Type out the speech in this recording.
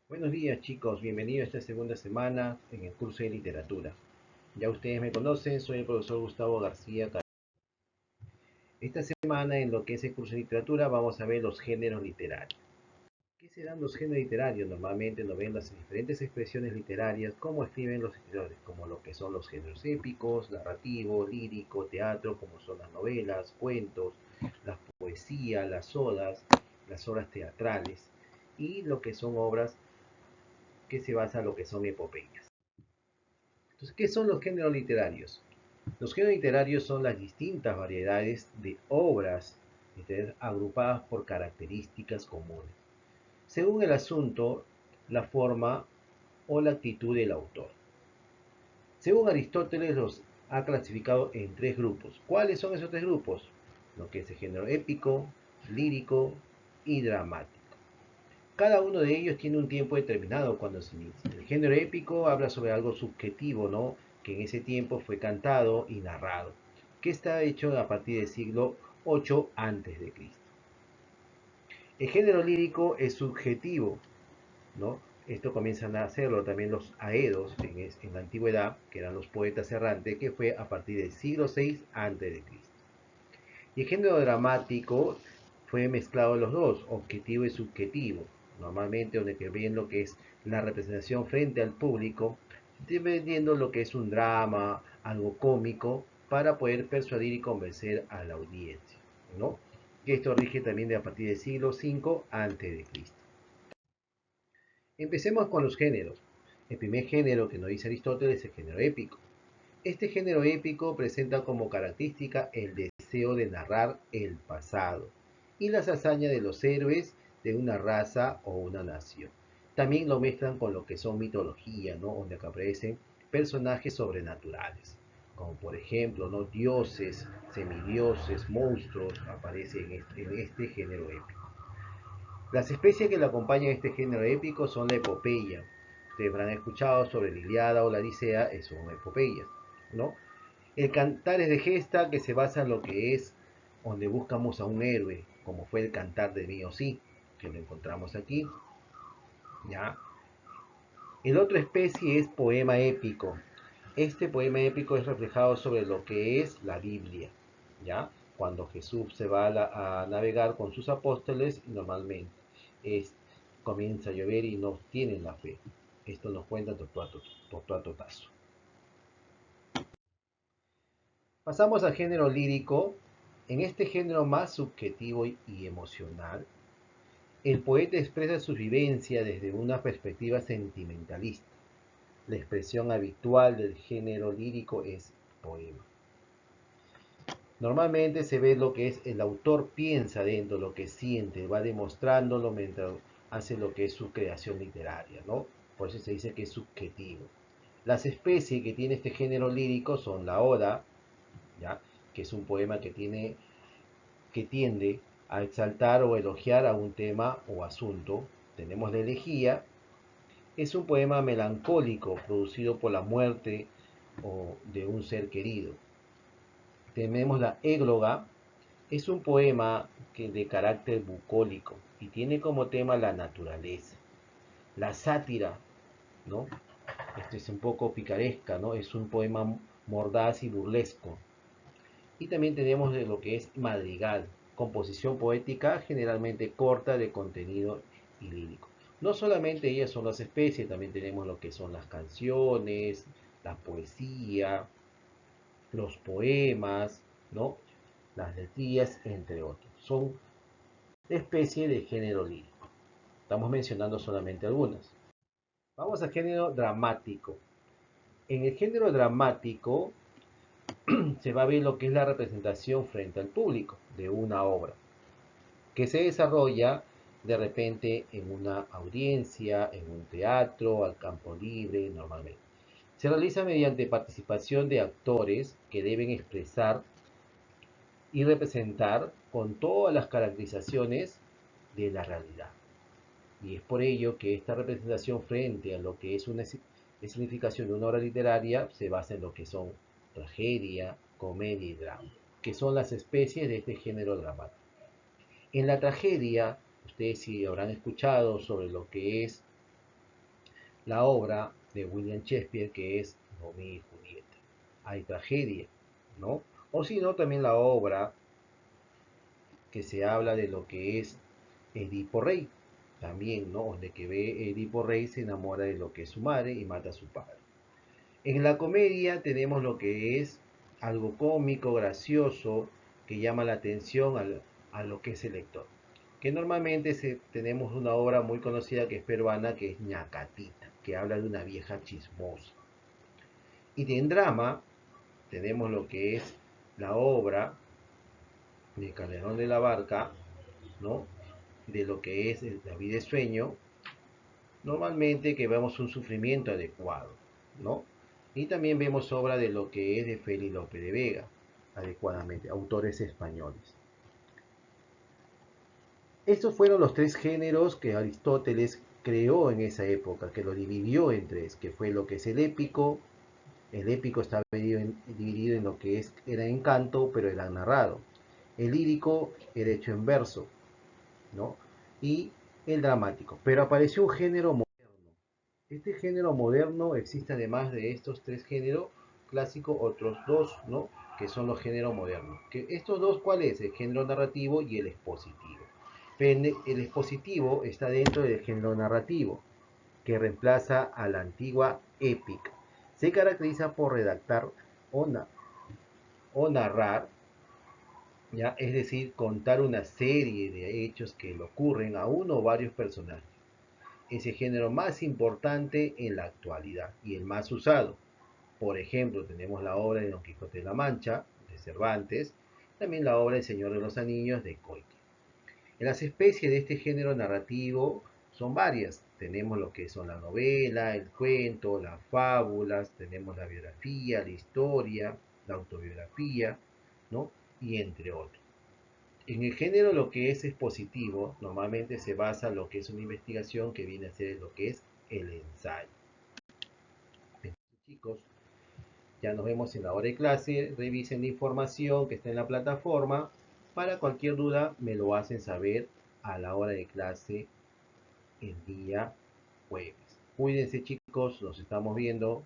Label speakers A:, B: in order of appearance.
A: Buenos días chicos, bienvenidos a esta segunda semana en el curso de literatura. Ya ustedes me conocen, soy el profesor Gustavo García. Esta semana en lo que es el curso de literatura vamos a ver los géneros literarios. ¿Qué serán los géneros literarios? Normalmente nos ven las diferentes expresiones literarias, cómo escriben los escritores, como lo que son los géneros épicos, narrativo, lírico, teatro, como son las novelas, cuentos, la poesía, las odas, las obras teatrales y lo que son obras que se basan en lo que son epopeyas. Entonces, ¿qué son los géneros literarios? Los géneros literarios son las distintas variedades de obras agrupadas por características comunes, según el asunto, la forma o la actitud del autor. Según Aristóteles los ha clasificado en tres grupos. ¿Cuáles son esos tres grupos? Lo que es el género épico, lírico y dramático. Cada uno de ellos tiene un tiempo determinado cuando se inicia. El género épico habla sobre algo subjetivo, ¿no? Que en ese tiempo fue cantado y narrado, que está hecho a partir del siglo 8 antes de Cristo. El género lírico es subjetivo, ¿no? Esto comienzan a hacerlo también los aedos en la antigüedad, que eran los poetas errantes, que fue a partir del siglo 6 antes de Cristo. Y el género dramático fue mezclado los dos, objetivo y subjetivo. Normalmente donde que ven lo que es la representación frente al público, dependiendo lo que es un drama, algo cómico, para poder persuadir y convencer a la audiencia, ¿no? Y esto rige también de a partir del siglo V antes de Cristo. Empecemos con los géneros. El primer género que nos dice Aristóteles es el género épico. Este género épico presenta como característica el deseo de narrar el pasado y las hazañas de los héroes de una raza o una nación. También lo mezclan con lo que son mitología, ¿no? Donde aparecen personajes sobrenaturales, como por ejemplo, ¿no? Dioses, semidioses, monstruos, aparecen en este género épico. Las especies que le acompañan a este género épico son la epopeya. Ustedes habrán escuchado sobre la Iliada o la Odisea, son epopeyas, ¿no? El Cantares de Gesta, que se basa en lo que es donde buscamos a un héroe, como fue el Cantar de Miosí, que lo encontramos aquí, ¿ya? El otro especie es poema épico. Este poema épico es reflejado sobre lo que es la Biblia, ¿ya? Cuando Jesús se va a navegar con sus apóstoles, normalmente es, comienza a llover y no tienen la fe. Esto nos cuenta Tortuato Tasso. Pasamos al género lírico. En este género más subjetivo y emocional, el poeta expresa su vivencia desde una perspectiva sentimentalista. La expresión habitual del género lírico es poema. Normalmente se ve lo que es el autor piensa dentro, lo que siente, va demostrándolo mientras hace lo que es su creación literaria, ¿no? Por eso se dice que es subjetivo. Las especies que tiene este género lírico son la oda, ¿ya? Que es un poema que tiende a exaltar o elogiar a un tema o asunto. Tenemos la elegía, es un poema melancólico producido por la muerte o de un ser querido. Tenemos la égloga, es un poema de carácter bucólico y tiene como tema la naturaleza. La sátira, ¿no? Este es un poco picaresca, ¿no? Es un poema mordaz y burlesco. Y también tenemos de lo que es madrigal, composición poética generalmente corta de contenido y lírico. No solamente ellas son las especies, también tenemos lo que son las canciones, la poesía, los poemas, ¿no? Las letrías, entre otros. Son especies de género lírico. Estamos mencionando solamente algunas. Vamos al género dramático. En el género dramático se va a ver lo que es la representación frente al público de una obra, que se desarrolla de repente en una audiencia, en un teatro, al campo libre, normalmente. Se realiza mediante participación de actores que deben expresar y representar con todas las caracterizaciones de la realidad. Y es por ello que esta representación frente a lo que es una significación de una obra literaria se basa en lo que son tragedia, comedia y drama, que son las especies de este género dramático. En la tragedia, ustedes sí habrán escuchado sobre lo que es la obra de William Shakespeare, que es Romeo y Julieta. Hay tragedia, ¿no? O si no, también la obra que se habla de lo que es Edipo Rey, también, ¿no? De que ve Edipo Rey se enamora de lo que es su madre y mata a su padre. En la comedia tenemos lo que es algo cómico, gracioso, que llama la atención a lo que es el lector. Que normalmente tenemos una obra muy conocida que es peruana, que es Ñacatita, que habla de una vieja chismosa. Y en drama tenemos lo que es la obra de Calderón de la Barca, ¿no? De lo que es la vida de sueño, normalmente que vemos un sufrimiento adecuado, ¿no? Y también vemos obra de lo que es de Félix Lope de Vega, adecuadamente, autores españoles. Estos fueron los tres géneros que Aristóteles creó en esa época, que lo dividió en tres, que fue lo que es el épico está dividido en lo que era en canto, pero era narrado. El lírico era hecho en verso, ¿no? Y el dramático. Pero apareció un género moderno. Este género moderno existe además de estos tres géneros clásicos, otros dos, ¿no? Que son los géneros modernos. Que estos dos, ¿cuál es? El género narrativo y el expositivo. El expositivo está dentro del género narrativo, que reemplaza a la antigua épica. Se caracteriza por redactar o, o narrar, ¿ya? Es decir, contar una serie de hechos que le ocurren a uno o varios personajes. Es el género más importante en la actualidad y el más usado. Por ejemplo, tenemos la obra de Don Quijote de la Mancha, de Cervantes, también la obra El Señor de los Anillos, de Coike. En las especies de este género narrativo son varias. Tenemos lo que son la novela, el cuento, las fábulas, tenemos la biografía, la historia, la autobiografía, ¿no? Y entre otros. En el género lo que es expositivo, normalmente se basa en lo que es una investigación que viene a ser lo que es el ensayo. Entonces, chicos, ya nos vemos en la hora de clase, revisen la información que está en la plataforma. Para cualquier duda me lo hacen saber a la hora de clase el día jueves. Cuídense chicos, nos estamos viendo.